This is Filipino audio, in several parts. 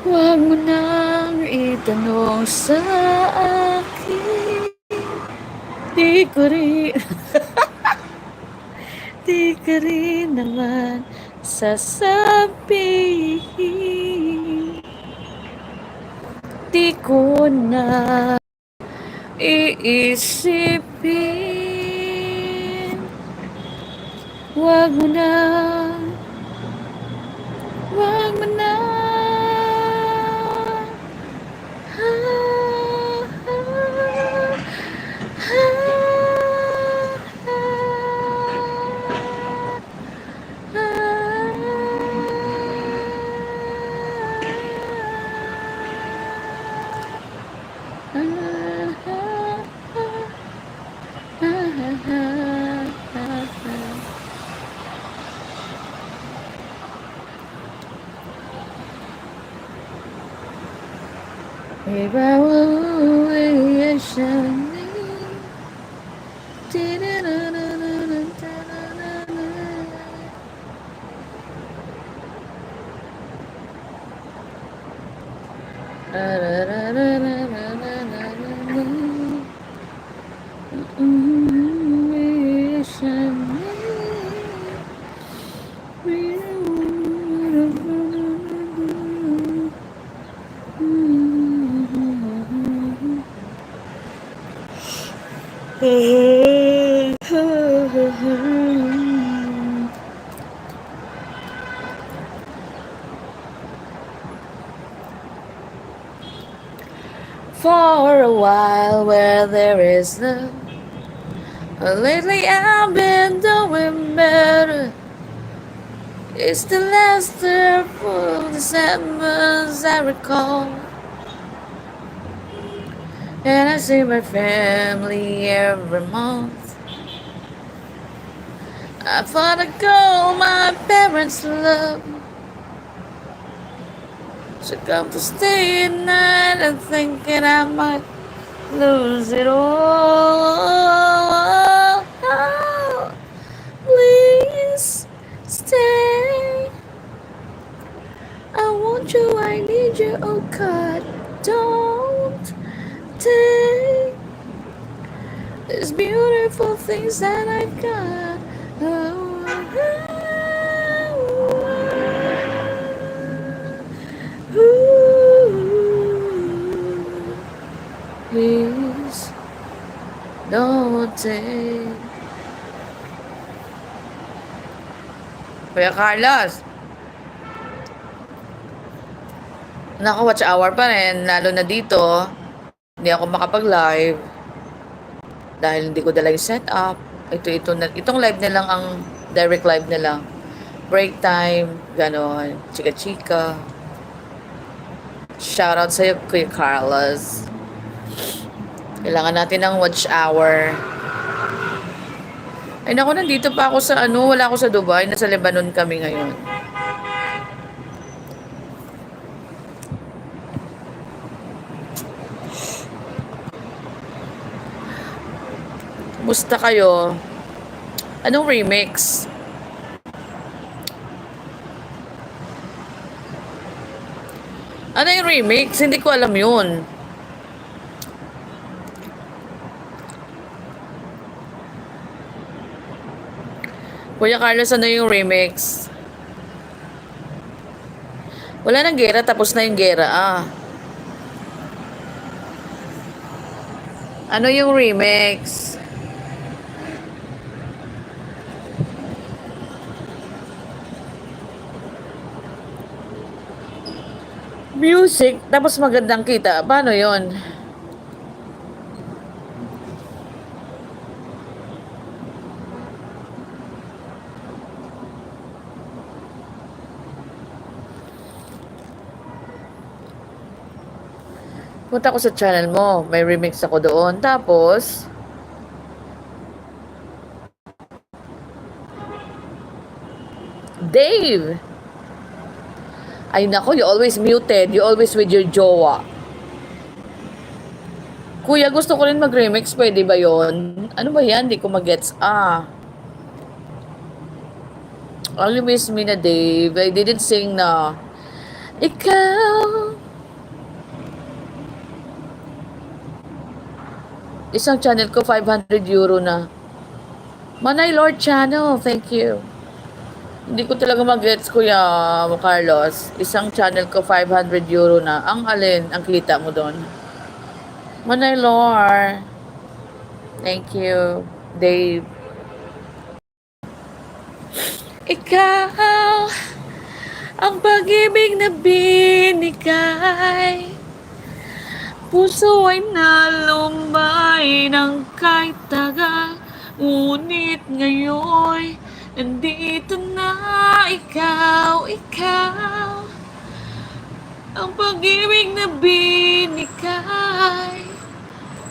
Huwag mo nang itanong sa akin. Di ko rin, di ka rin naman sasabihin. Di ko na iisipin. Huwag mo na, huwag mo na. If I were for a while where there is love. Lately I've been doing better. It's the last of December as I recall, and I see my family every month. I thought I'd go my parents' love. So come to stay at night and thinking I might lose it all. Please stay. I want you, I need you, oh God, don't take these beautiful things that I've got. Please don't take. Kuya Carlos, naka-watch hour pa rin, lalo na dito. Hindi ako makapag-live dahil hindi ko dala yung setup. Itong live na lang ang direct live na lang. Break time, ganon, chika-chika. Shoutout sa'yo, Kuya Carlos. Kailangan natin ng watch hour. Ay naku, nandito pa ako sa wala ako sa Dubai, nasa Lebanon kami ngayon. Musta kayo? Anong remix? Ano yung remix? Hindi ko alam yun. Kuya Carlos, ano yung remix? Wala nang gera, tapos na yung gera, Ano yung remix? Music, tapos magandang kita. Paano yon? Punta ko sa channel mo. May remix ako doon. Tapos, Dave! Ay nako, you always muted. You always with your jowa. Kuya, gusto ko rin mag-remix. Pwede ba yon? Ano ba yan? Di ko mag-gets. Only miss me na Dave. I didn't sing na. Ikaw, isang channel ko 500 euro na. Manay Lord Channel, thank you. Hindi ko talaga mag-gets, Kuya Carlos. Isang channel ko 500 euro na. Ang alin ang kita mo doon? Manay Lord. Thank you, Dave. Ikaw, ang pag-ibig na binigay, puso ay nalumbay ng kahit tagal. Ngunit ngayon, nandito na ikaw, ang pag-ibig na binigay,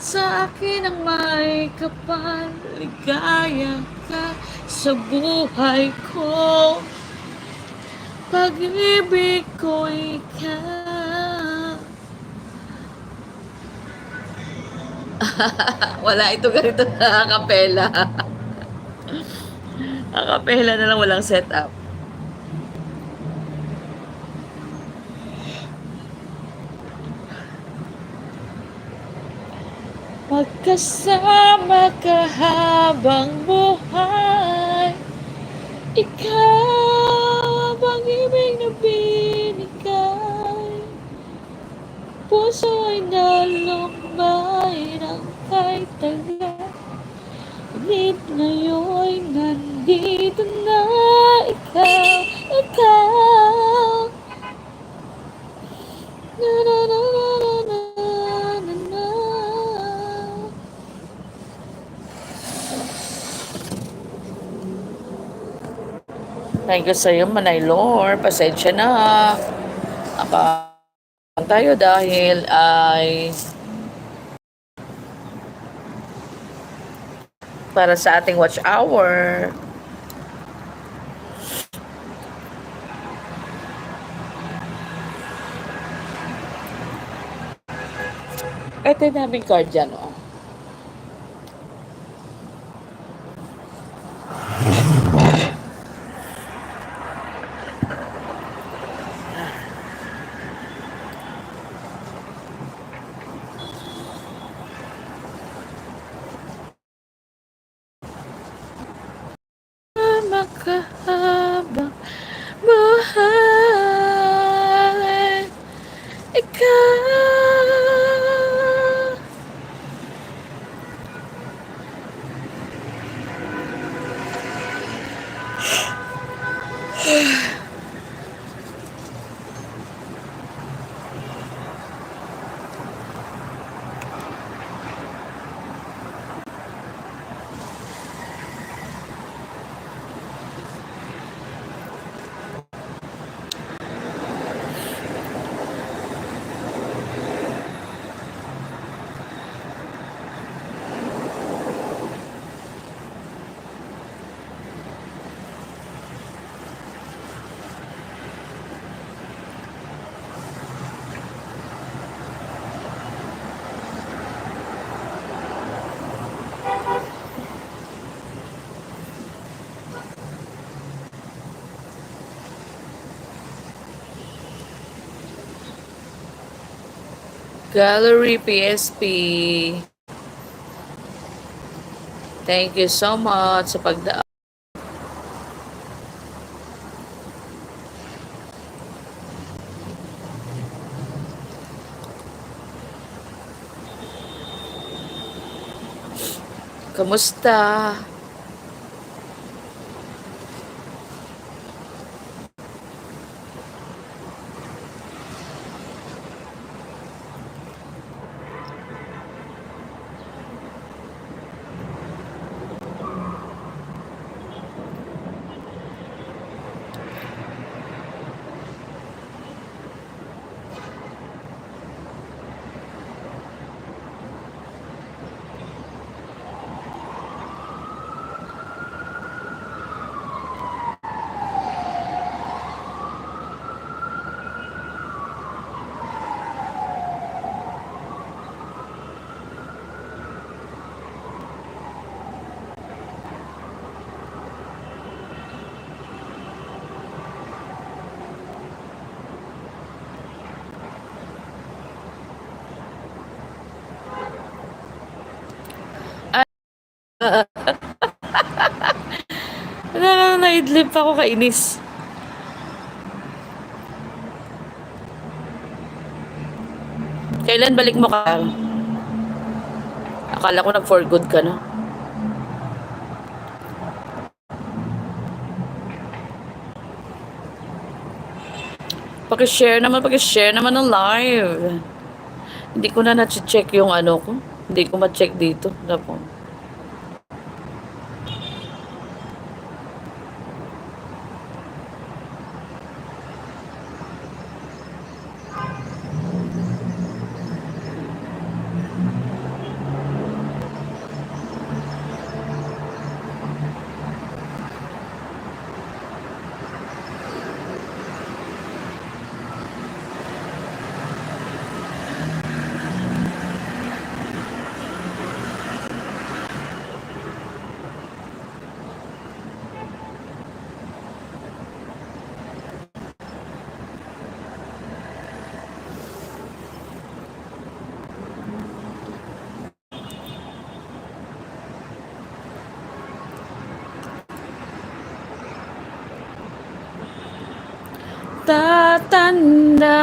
sa akin ang may kapal. Ligaya ka sa buhay ko, pag-ibig ko ikaw. Wala ito ganito na akapela. Akapela na lang, walang setup. Magkasama ka habang buhay, ikaw ang ibig na binigay, puso ay nalumbay ng kahit tagal. Ngunit ngayon, nandito na ikaw. Na na na na na na na. Thank you sa'yo, Manay Lord. Pasensya na. Tayo dahil ay para sa ating watch hour. Ito yung naming card dyan, oh. Makahabang buhay, ikaw. Gallery PSP. Thank you so much sa pagdaan. Kamusta? Naidlip ako, kainis. Kailan balik mo ka? Akala ko nag for good ka na. Paki-share naman ng live. Hindi ko na na-check yung ano ko. Hindi ko ma-check dito. Tapos, tatanda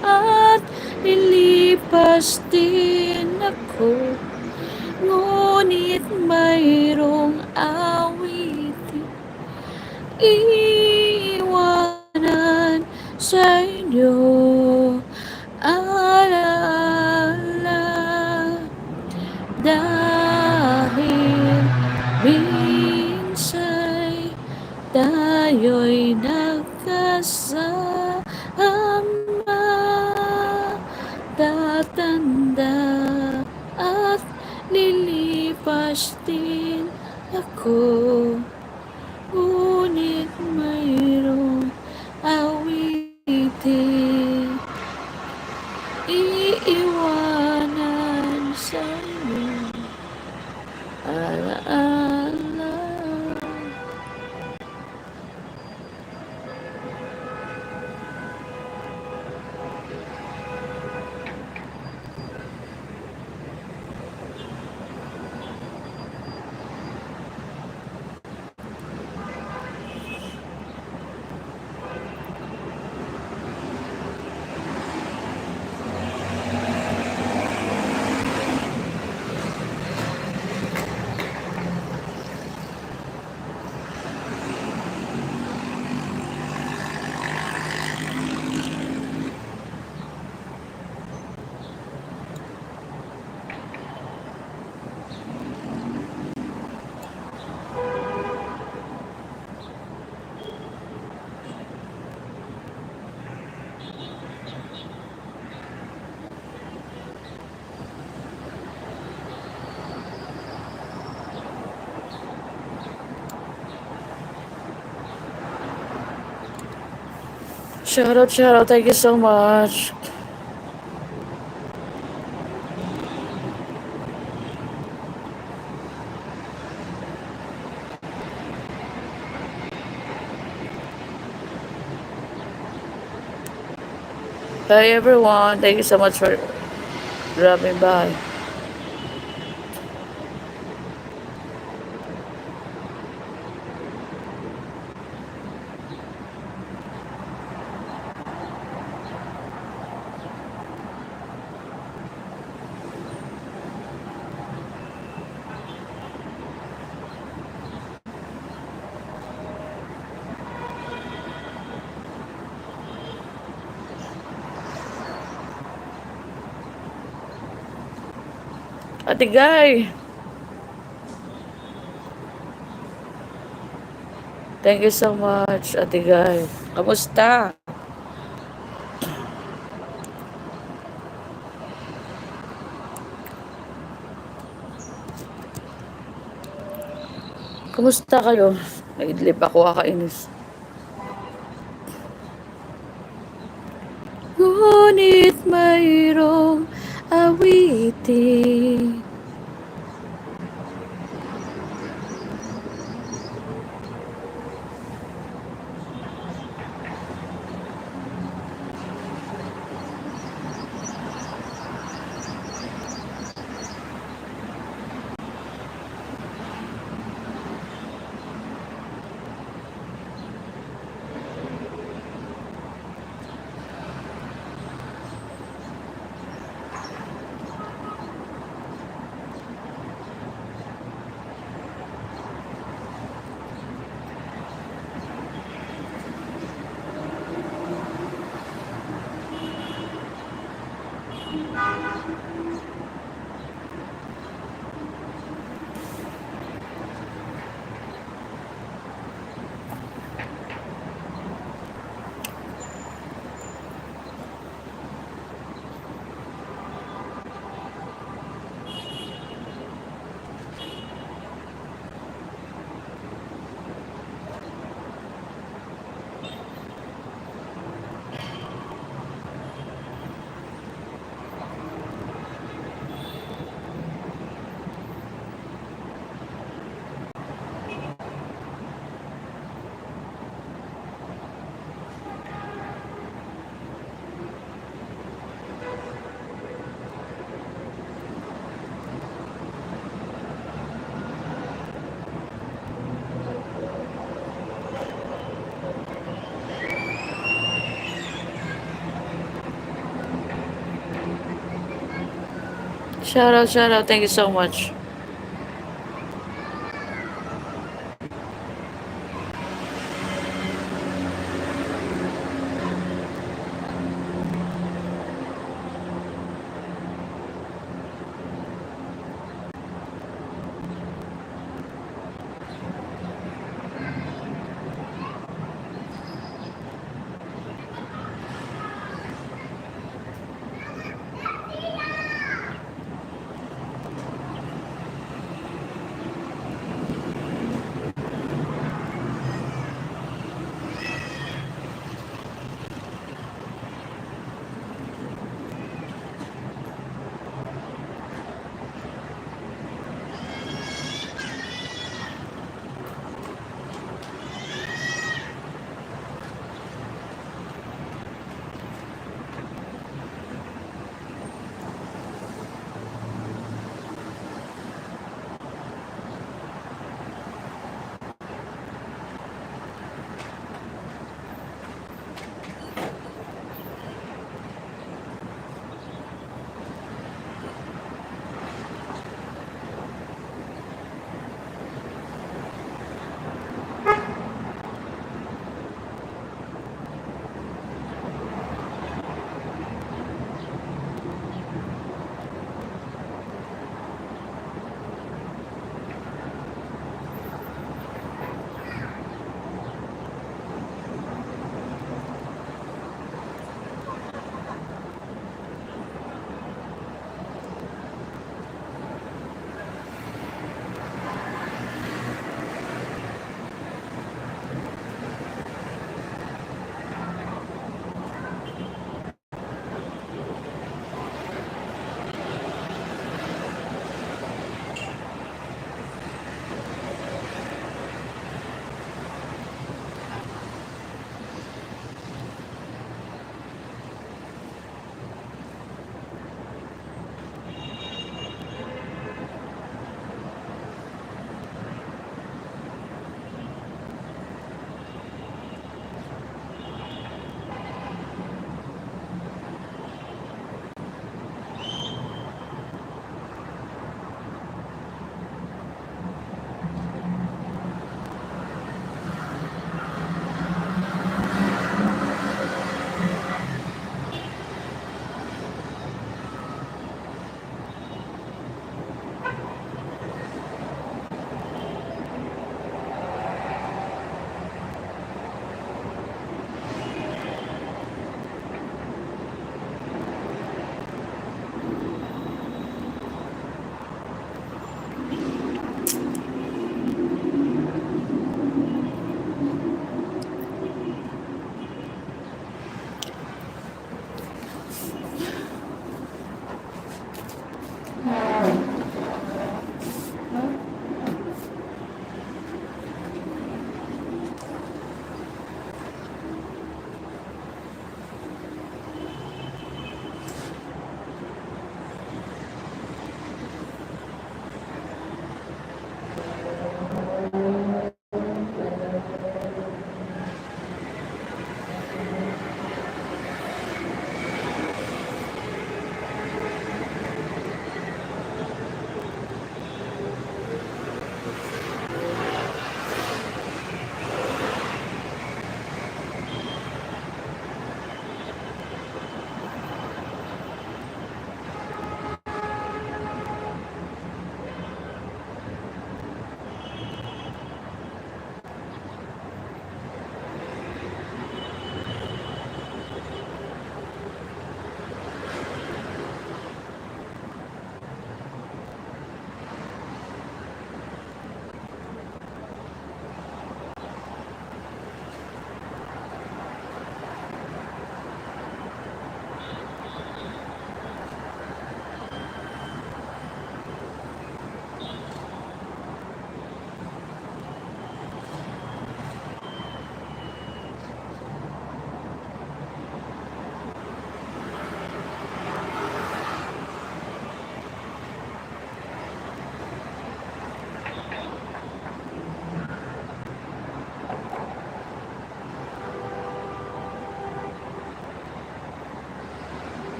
at lilipas din ako, ngunit mayroong awitin iiwanan sa inyo. Alaala, dahil minsa'y tayo'y nagkasama, tatanda at lilipas din ako, ngunit mayroong awitin iiwanan sa inyo. Alaala. Shout out, thank you so much. Hi everyone, thank you so much for dropping by. Ate Guy, thank you so much, Ate Guy. Kamusta? Kumusta kayo? Naidlip ako, kakainis. Ngunit mayroong awitin Shout out, shout out. Thank you so much.